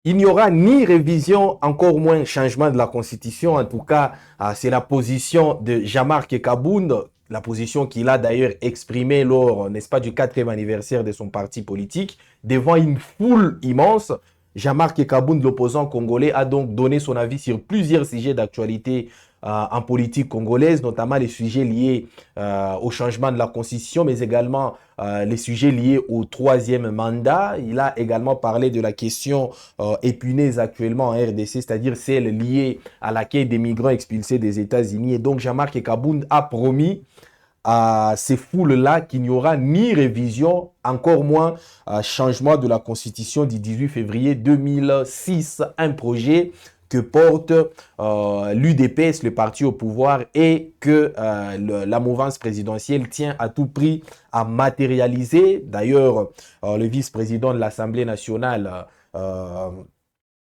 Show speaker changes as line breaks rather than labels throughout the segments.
Il n'y aura ni révision, encore moins changement de la Constitution. En tout cas, c'est la position de Jean-Marc Kabound, la position qu'il a d'ailleurs exprimée lors, n'est-ce pas, du 4e anniversaire de son parti politique, devant une foule immense. Jean-Marc Kabound, l'opposant congolais, a donc donné son avis sur plusieurs sujets d'actualité en politique congolaise, notamment les sujets liés au changement de la Constitution, mais également les sujets liés au 3e mandat. Il a également parlé de la question épineuse actuellement en RDC, c'est-à-dire celle liée à l'accueil des migrants expulsés des États-Unis. Et donc Jean-Marc Kabound a promis à ces foules-là qu'il n'y aura ni révision, encore moins changement de la Constitution du 18 février 2006, un projet que porte l'UDPS, le parti au pouvoir, et que la mouvance présidentielle tient à tout prix à matérialiser. D'ailleurs, le vice-président de l'Assemblée nationale,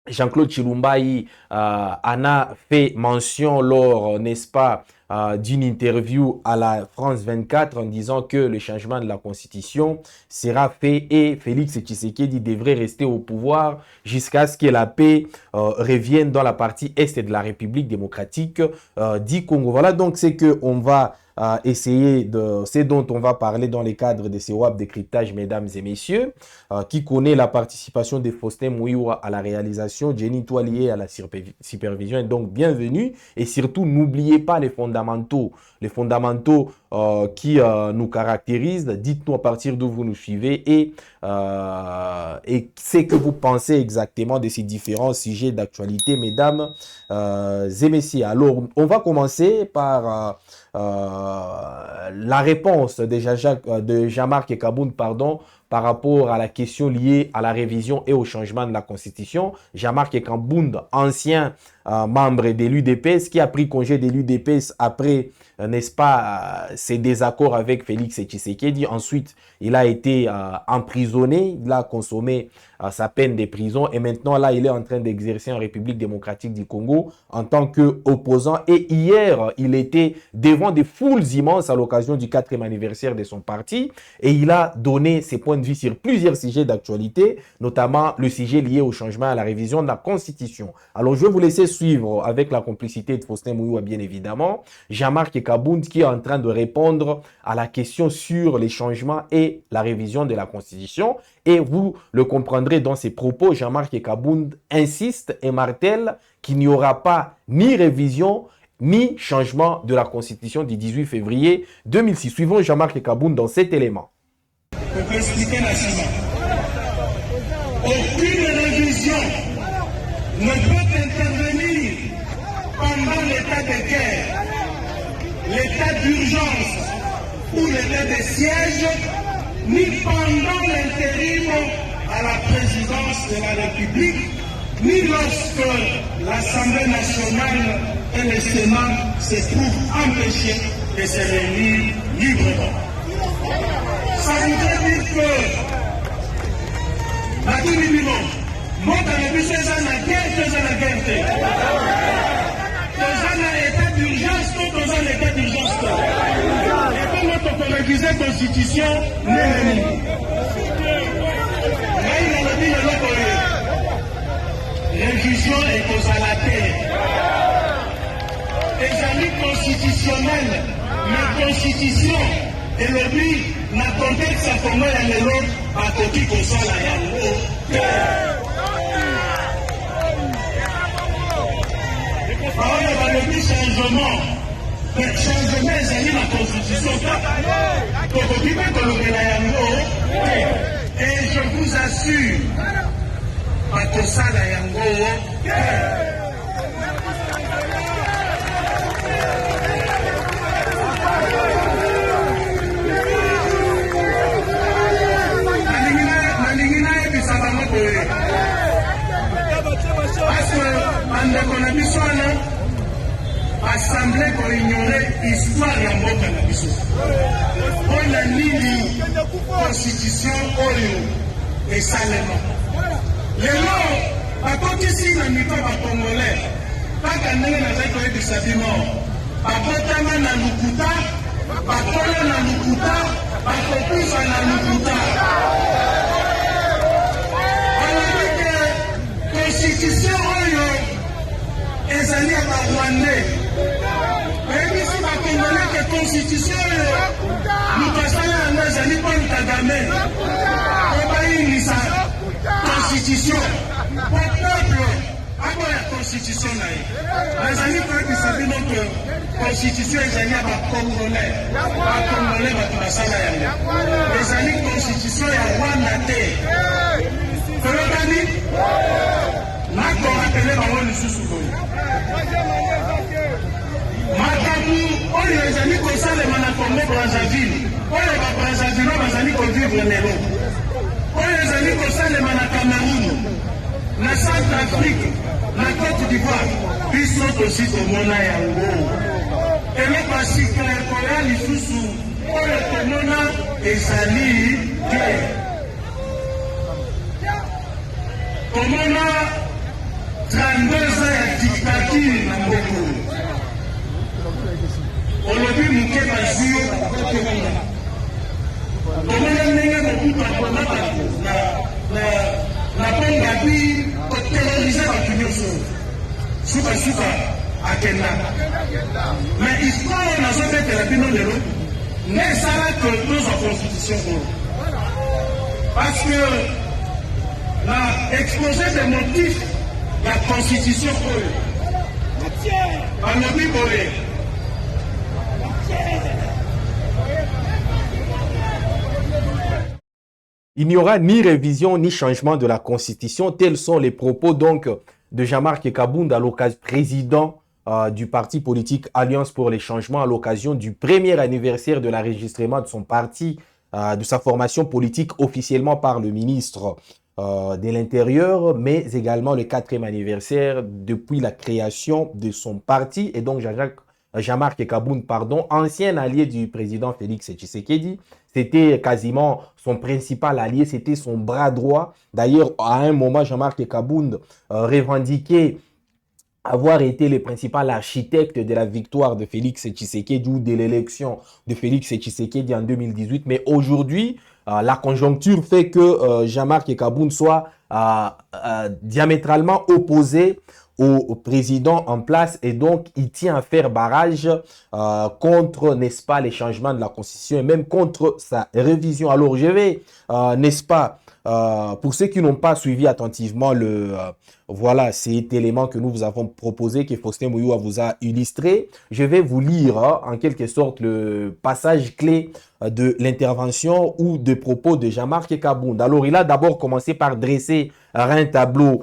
Jean-Claude Chilumbayi, en a fait mention lors, n'est-ce pas, d'une interview à la France 24 en disant que le changement de la Constitution sera fait et Félix Tshisekedi devrait rester au pouvoir jusqu'à ce que la paix revienne dans la partie est de la République démocratique du Congo. Voilà donc c'est qu'on va essayer de... C'est dont on va parler dans les cadres de ces WAP décryptage, mesdames et messieurs, qui connaît la participation de Faustin Mouiwa à la réalisation, Jenny Toilier à la supervision, et donc bienvenue. Et surtout, n'oubliez pas les fondamentaux qui nous caractérisent. Dites-nous à partir d'où vous nous suivez et ce que vous pensez exactement de ces différents sujets d'actualité, mesdames et messieurs. Alors, on va commencer par la réponse de Jean-Marc Kabound, pardon, par rapport à la question liée à la révision et au changement de la Constitution. Jean-Marc Kabound, ancien membre de l'UDPS, qui a pris congé de l'UDPS après, n'est-ce pas, ses désaccords avec Félix Tshisekedi. Ensuite, il a été emprisonné, il a consommé sa peine de prison et maintenant, là, il est en train d'exercer en République démocratique du Congo en tant qu'opposant. Et hier, il était devant des foules immenses à l'occasion du 4e anniversaire de son parti et il a donné ses points de vue sur plusieurs sujets d'actualité, notamment le sujet lié au changement, à la révision de la Constitution. Alors, je vais vous laisser suivre avec la complicité de Faustin Mouiwa, bien évidemment, Jean-Marc Kabound qui est en train de répondre à la question sur les changements et la révision de la Constitution. Et vous le comprendrez dans ses propos, Jean-Marc Kabound insiste et martèle qu'il n'y aura pas ni révision ni changement de la Constitution du 18 février 2006. Suivons Jean-Marc Kabound dans cet élément.
Pour expliquer nationalement, aucune révision ne peut intervenir pendant l'état de guerre, l'état d'urgence ou l'état de siège, ni pendant l'intérim à la présidence de la République, ni lorsque l'Assemblée nationale et le Sénat se trouvent empêchés de se réunir librement. Ça voudrait dire que la minimum, moi dans le bus, c'est la guerre, dans l'état d'urgence, tout dans l'état d'urgence. Et comme notre réviser la Constitution, révision est aux à la terre. Les amis constitutionnels, la Constitution et le but, na contexte à comment il y a l'autre, à côté comme ça, là, il y a le changement. Le changement, c'est la Constitution. Et je vous assure, à tout ça, là, il y a parce que bandeko na biso wana assemblée pour ignorer histoire ya mboka na biso mpona nini constitution oyo esalema lelo bakotisi na mito bakongolais kaka ndenge nazali koyebisa bino babotama na lukuta bakola na lukuta bakokufa na lukuta constitution oyo ezali ya barwandais oyebisi bakongolais ke constitution oyo moto asala yango ezali Paul Kagame obayingisa constitution po peuple akoya constitution na ye ezali koyebisa bino ke constitution ezali ya bakongolais bato basala yango ezali constitution ya Rwanda te toyokani nakorapele bango lisusu boye makambo oyo ezali kosalema na Congo Brazzaville oyo babrazzaville bazali kovivre lelo oyo ezali kosalema na Cameroun na Centrafrique na Côte d'Ivoire biso tosi tomona yango eloko ya sikla ekoya lisusu oyo tomona ezali te tomona 32 ans ya dictature na mboka olobi moke bazwi yo bakotonga tomona ndenge mobutu akomaka na pongabi koterorize bato nyonso sukasuka akendaka mais histoire oyo nazobetela bino lelo nde esala ke tozwa constitution oyo parce que na exposé des motifs ya constitution oyo balobi boye
Il n'y aura ni révision ni changement de la Constitution. Tels sont les propos donc de Jean-Marc Kabound, président du parti politique Alliance pour les changements, à l'occasion du premier anniversaire de l'enregistrement de son parti, de sa formation politique officiellement par le ministre de l'Intérieur, mais également le 4e anniversaire depuis la création de son parti. Et donc Jean-Marc Kabound, ancien allié du président Félix Tshisekedi. C'était quasiment son principal allié, c'était son bras droit. D'ailleurs, à un moment, Jean-Marc Kabound revendiquait avoir été le principal architecte de la victoire de Félix Tshisekedi ou de l'élection de Félix Tshisekedi en 2018. Mais aujourd'hui, la conjoncture fait que Jean-Marc Kabound soit diamétralement opposé au président en place et donc il tient à faire barrage contre, n'est-ce pas, les changements de la Constitution et même contre sa révision. Alors je vais, n'est-ce pas, pour ceux qui n'ont pas suivi attentivement voilà cet élément que nous vous avons proposé, que Faustin Mouyoua vous a illustré, je vais vous lire en quelque sorte le passage clé de l'intervention ou de propos de Jean-Marc Kabound. Alors il a d'abord commencé par dresser un tableau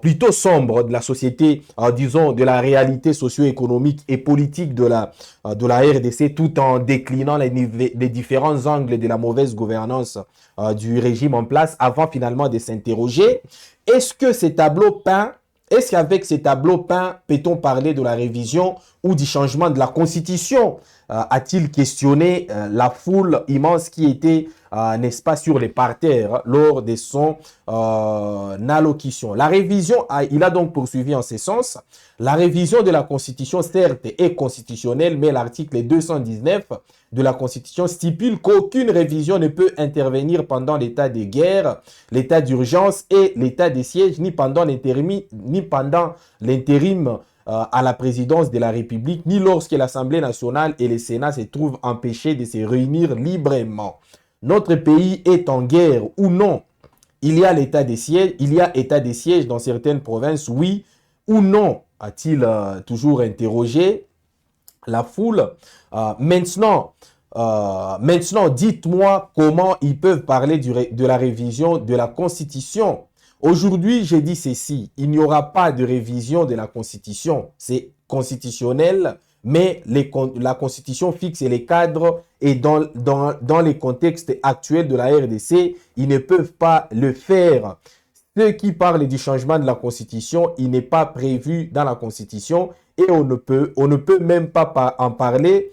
plutôt sombre de la société, disons de la réalité socio-économique et politique de la RDC, tout en déclinant les différents angles de la mauvaise gouvernance du régime en place, avant finalement de s'interroger, est-ce que ces tableaux peints, est-ce qu'avec ces tableaux peints, peut-on parler de la révision ou du changement de la Constitution? A-t-il questionné la foule immense qui était, n'est-ce pas, sur les parterres lors de son allocution? La révision, il a donc poursuivi en ce sens. La révision de la Constitution, certes, est constitutionnelle, mais l'article 219 de la Constitution stipule qu'aucune révision ne peut intervenir pendant l'état de guerre, l'état d'urgence et l'état de siège, ni pendant l'intérim à la présidence de la République, ni lorsque l'Assemblée nationale et le Sénat se trouvent empêchés de se réunir librement. Notre pays est en guerre ou non? Il y a l'état de siège, il y a état de siège dans certaines provinces, oui ou non? A-t-il toujours interrogé la foule? Maintenant, dites-moi comment ils peuvent parler de la révision de la Constitution. Aujourd'hui, j'ai dit ceci, il n'y aura pas de révision de la Constitution. C'est constitutionnel, mais la Constitution fixe les cadres et dans les contextes actuels de la RDC, ils ne peuvent pas le faire. Ceux qui parlent du changement de la Constitution, il n'est pas prévu dans la Constitution et on ne peut même pas en parler.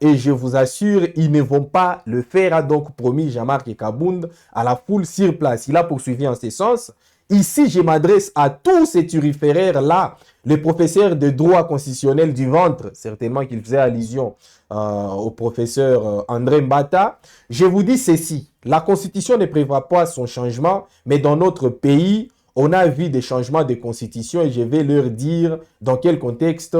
Et je vous assure, ils ne vont pas le faire, a donc promis Jean-Marc Kabound à la foule sur place. Il a poursuivi en ce sens. Ici, je m'adresse à tous ces turiféraires-là, les professeurs de droit constitutionnel du ventre, certainement qu'il faisait allusion au professeur André Mbata. Je vous dis ceci, la Constitution ne prévoit pas son changement, mais dans notre pays, on a vu des changements de constitution et je vais leur dire dans quel contexte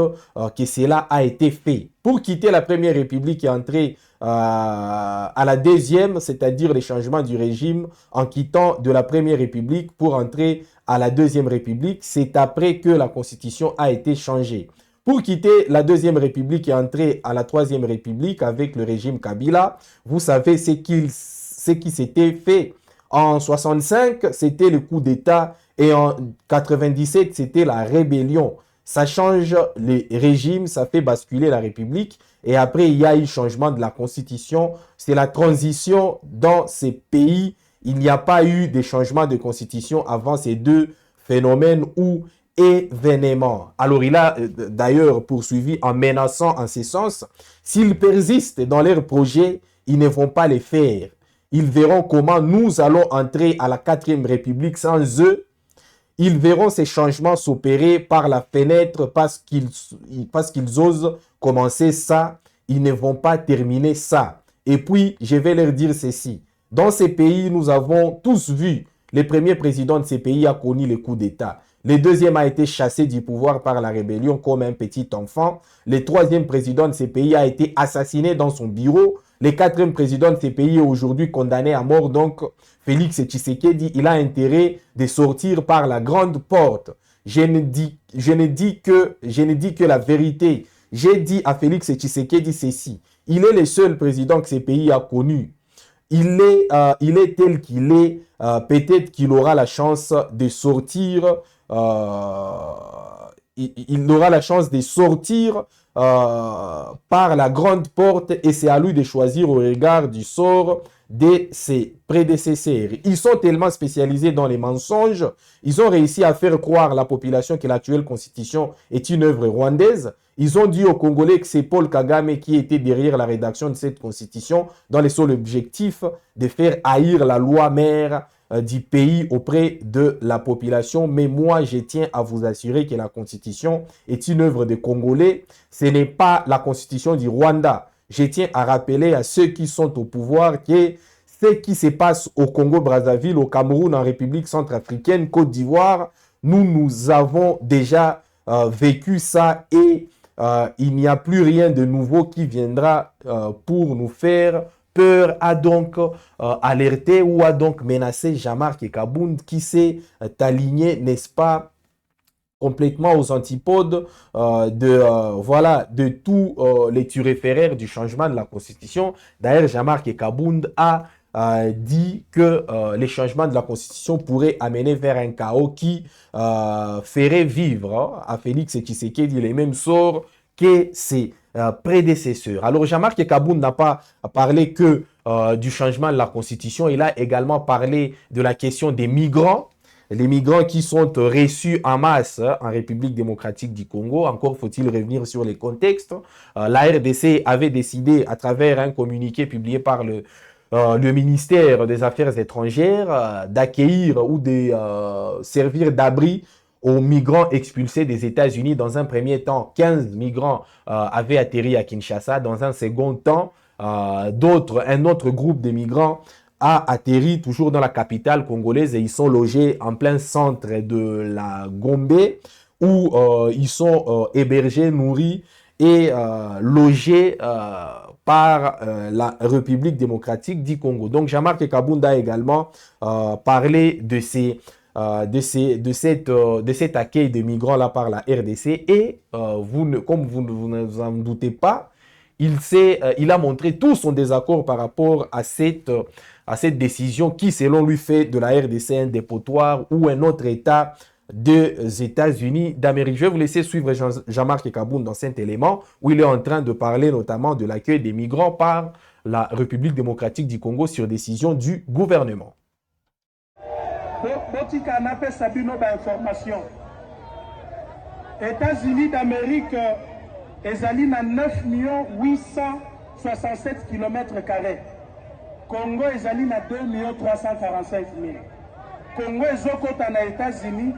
que cela a été fait. Pour quitter la Première République et entrer à la deuxième, c'est-à-dire les changements du régime en quittant de la Première République pour entrer à la Deuxième République, c'est après que la constitution a été changée. Pour quitter la Deuxième République et entrer à la Troisième République avec le régime Kabila, vous savez ce qui s'était fait. En 65, c'était le coup d'État et en 97, c'était la rébellion. Ça change les régimes, ça fait basculer la République. Et après, il y a eu changement de la Constitution. C'est la transition dans ces pays. Il n'y a pas eu de changement de Constitution avant ces deux phénomènes ou événements. Alors, il a d'ailleurs poursuivi en menaçant en ce sens. S'ils persistent dans leurs projets, ils ne vont pas les faire. Ils verront comment nous allons entrer à la 4e République sans eux. Ils verront ces changements s'opérer par la fenêtre parce qu'ils osent commencer ça. Ils ne vont pas terminer ça. Et puis, je vais leur dire ceci. Dans ces pays, nous avons tous vu, le premier président de ces pays a connu le coup d'État. Le deuxième a été chassé du pouvoir par la rébellion comme un petit enfant. Le troisième président de ces pays a été assassiné dans son bureau. Le quatrième président de ces pays est aujourd'hui condamné à mort. Donc, Félix Tshisekedi, il a intérêt de sortir par la grande porte. Je ne dis que la vérité. J'ai dit à Félix Tshisekedi ceci. Il est le seul président que ces pays a connu. Il est tel qu'il est. Peut-être qu'il aura la chance de sortir. Il aura la chance de sortir par la grande porte et c'est à lui de choisir au regard du sort de ses prédécesseurs. Ils sont tellement spécialisés dans les mensonges, ils ont réussi à faire croire à la population que l'actuelle constitution est une œuvre rwandaise. Ils ont dit aux Congolais que c'est Paul Kagame qui était derrière la rédaction de cette constitution dans le seul objectif de faire haïr la loi mère du pays auprès de la population. Mais moi, je tiens à vous assurer que la constitution est une œuvre des Congolais. Ce n'est pas la constitution du Rwanda. Je tiens à rappeler à ceux qui sont au pouvoir que ce qui se passe au Congo-Brazzaville, au Cameroun, en République centrafricaine, Côte d'Ivoire, nous avons déjà vécu ça et il n'y a plus rien de nouveau qui viendra pour nous faire peur, a donc alerté ou a donc menacé Jean-Marc Kabound qui s'est aligné, n'est-ce pas, complètement aux antipodes de tous les turiféraires du changement de la Constitution. D'ailleurs, Jean-Marc Kabound a dit que les changements de la Constitution pourraient amener vers un chaos qui ferait vivre à Félix Tshisekedi les mêmes sorts que ses prédécesseurs. Alors, Jean-Marc Kabound n'a pas parlé que du changement de la Constitution, il a également parlé de la question des migrants. Les migrants qui sont reçus en masse en République démocratique du Congo. Encore faut-il revenir sur les contextes. La RDC avait décidé, à travers un communiqué publié par le ministère des Affaires étrangères, d'accueillir ou de servir d'abri aux migrants expulsés des États-Unis. Dans un premier temps, 15 migrants avaient atterri à Kinshasa. Dans un second temps, un autre groupe de migrants a atterri toujours dans la capitale congolaise et ils sont logés en plein centre de la Gombe où ils sont hébergés, nourris et logés par la République démocratique du Congo. Donc Jean-Marc Kabound a également parlé de cet accueil de migrants-là par la RDC et comme vous ne vous en doutez pas, il a montré tout son désaccord par rapport à cette décision qui, selon lui, fait de la RDC un dépotoir ou un autre État des États-Unis d'Amérique. Je vais vous laisser suivre Jean-Marc Kabound dans cet élément où il est en train de parler notamment de l'accueil des migrants par la République démocratique du Congo sur décision du gouvernement.
États-Unis d'Amérique, ezali na 9 867 km². Congo ezali na 2 345 000. Congo ezokota na États-Unis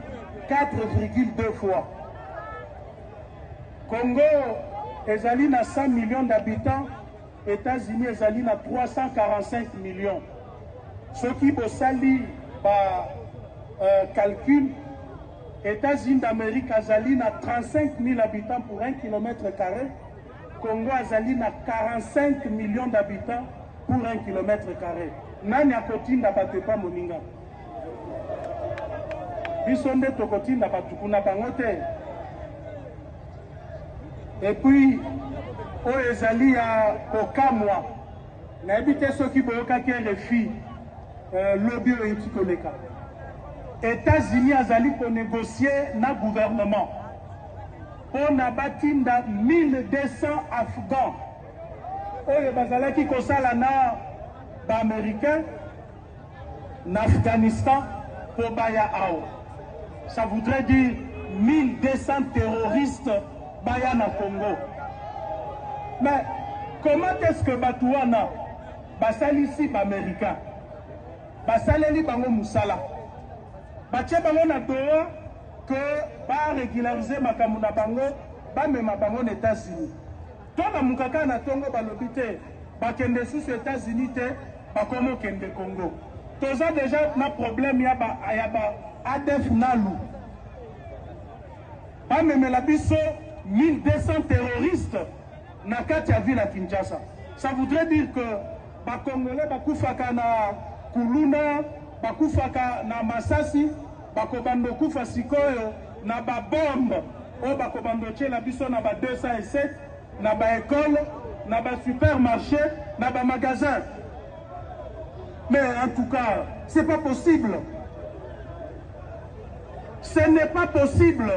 4,2 fois. Congo ezali na 100 millions d'habitants, États-Unis ezali na 345 millions. Ce qui bosali calcul, États-Unis d'Amérique azali na 35 000 habitants pour 1 km², Congo azali na 45 millions d'habitants pour 1 km². Nani akotinda bato pa moninga? Biso nde tokotinda bato kuna bango te. Et puis, oyo ezali ya kokamwa, nayebi te soki boyokaki RFI lobby oyo euti koleka. États-Unis azali konégocier na gouvernement pour na batinda 1200 Afghans oyo bazalaki kosala na ba-Américain na Afghanistan pour baya awa. Ça voudrait dire 1200 terroristes baya na Congo. Mais comment est-ce que Batouana basali ici ba-Américain basaleli bango musala batie bango na droit que ba régulariser makambo na bango bamema bango na États-Unis. Tona mukaka na tongo balobi te bakende sous États-Unis te bakomo kende Congo. Toza déjà na problème ya ba ADF nalu. Bamemela biso 1200 terroristes na kati ya ville à Kinshasa. Ça voudrait dire que ba Congolais bakufaka na Kuluna, bakufaka na Masasi, bakobando kufa sikoyo na ba bombe o bakobando tshela biso na ba 207 na ba école, na ba supermarché, na ba magasin. Mais en tout cas, c'est pas possible. Ce n'est pas possible.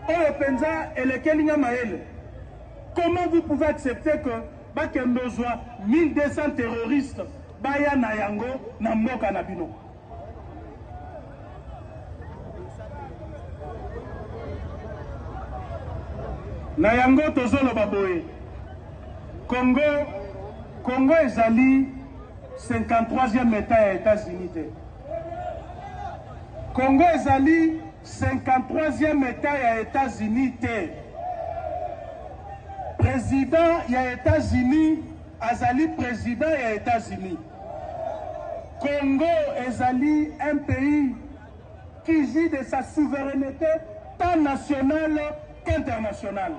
Oyo penza elekelinga maele. Comment vous pouvez accepter que bakendozwa 1200 terroristes baya na yango na mboka na bino? Na yango tozoloba boye. Congo ezali 53e état ya États-Unis te. Congo ezali 53e état ya États-Unis te. Président ya États-Unis azali président ya États-Unis. Congo ezali un pays qui jouit de sa souveraineté tant nationale qu'internationale.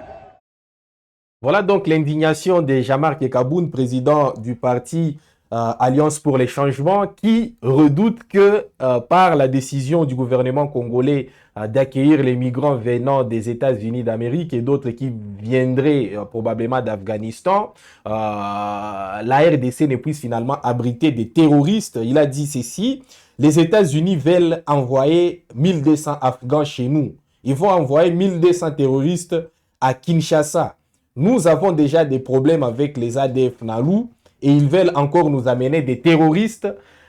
Voilà donc l'indignation de Jean-Marc Kaboun, président du parti Alliance pour les changements, qui redoute que par la décision du gouvernement congolais d'accueillir les migrants venant des États-Unis d'Amérique et d'autres qui viendraient probablement d'Afghanistan, la RDC ne puisse finalement abriter des terroristes. Il a dit ceci: les États-Unis veulent envoyer 1200 Afghans chez nous. Ils vont envoyer 1200 terroristes à Kinshasa. Nous avons déjà des problèmes avec les ADF Nalu et ils veulent encore nous amener des terroristes.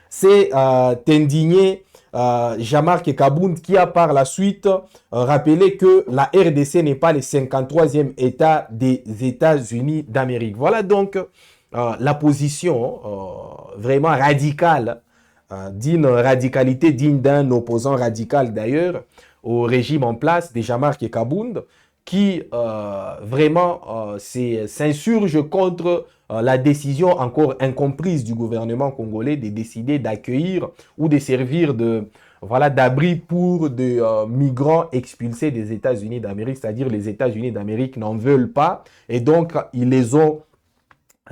C'est indigné Jean-Marc Kaboun qui a par la suite rappelé que la RDC n'est pas le 53e État des États-Unis d'Amérique. Voilà donc la position vraiment radicale, d'une radicalité digne d'un opposant radical d'ailleurs au régime en place de Jean-Marc Kaboun, qui vraiment s'insurge contre la décision encore incomprise du gouvernement congolais de décider d'accueillir ou de servir d'abri pour des migrants expulsés des États-Unis d'Amérique, c'est-à-dire les États-Unis d'Amérique n'en veulent pas et donc ils les ont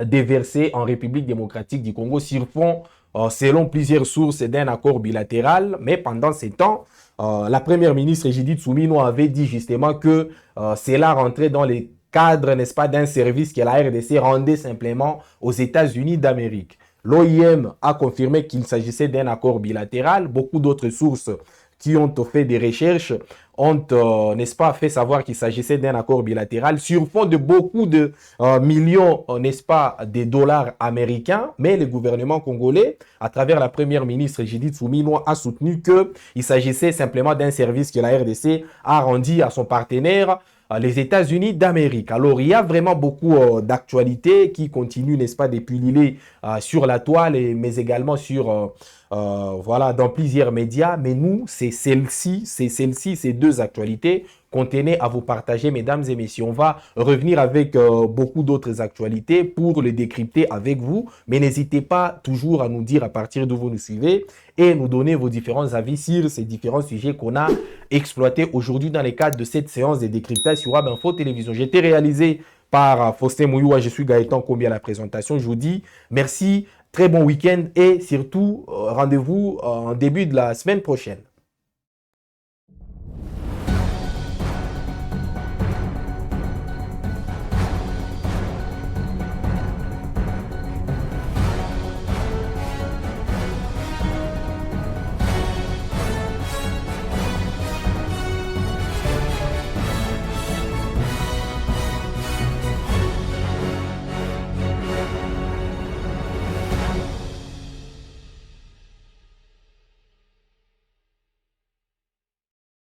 déversés en République démocratique du Congo sur fond, selon plusieurs sources, d'un accord bilatéral. Mais pendant ces temps, la première ministre Judith Suminwa avait dit justement que cela rentrait dans les cadres, n'est-ce pas, d'un service que la RDC rendait simplement aux États-Unis d'Amérique. L'OIM a confirmé qu'il s'agissait d'un accord bilatéral. Beaucoup d'autres sources qui ont fait des recherches ont, n'est-ce pas, fait savoir qu'il s'agissait d'un accord bilatéral sur fond de beaucoup de millions, n'est-ce pas, de dollars américains. Mais le gouvernement congolais, à travers la première ministre Judith Suminwa, a soutenu qu'il s'agissait simplement d'un service que la RDC a rendu à son partenaire, les États-Unis d'Amérique. Alors, il y a vraiment beaucoup d'actualités qui continuent, n'est-ce pas, de pulluler sur la toile, mais également sur voilà, dans plusieurs médias, mais nous, c'est celle-ci, ces deux actualités qu'on tenait à vous partager, mesdames et messieurs. On va revenir avec beaucoup d'autres actualités pour les décrypter avec vous, mais n'hésitez pas toujours à nous dire à partir d'où vous nous suivez et nous donner vos différents avis sur ces différents sujets qu'on a exploités aujourd'hui dans le cadre de cette séance de décryptage sur Web Info Télévision. J'ai été réalisé par Faustin Mouyoua, je suis Gaëtan Combi à la présentation. Je vous dis merci, très bon week-end et surtout rendez-vous en début de la semaine prochaine.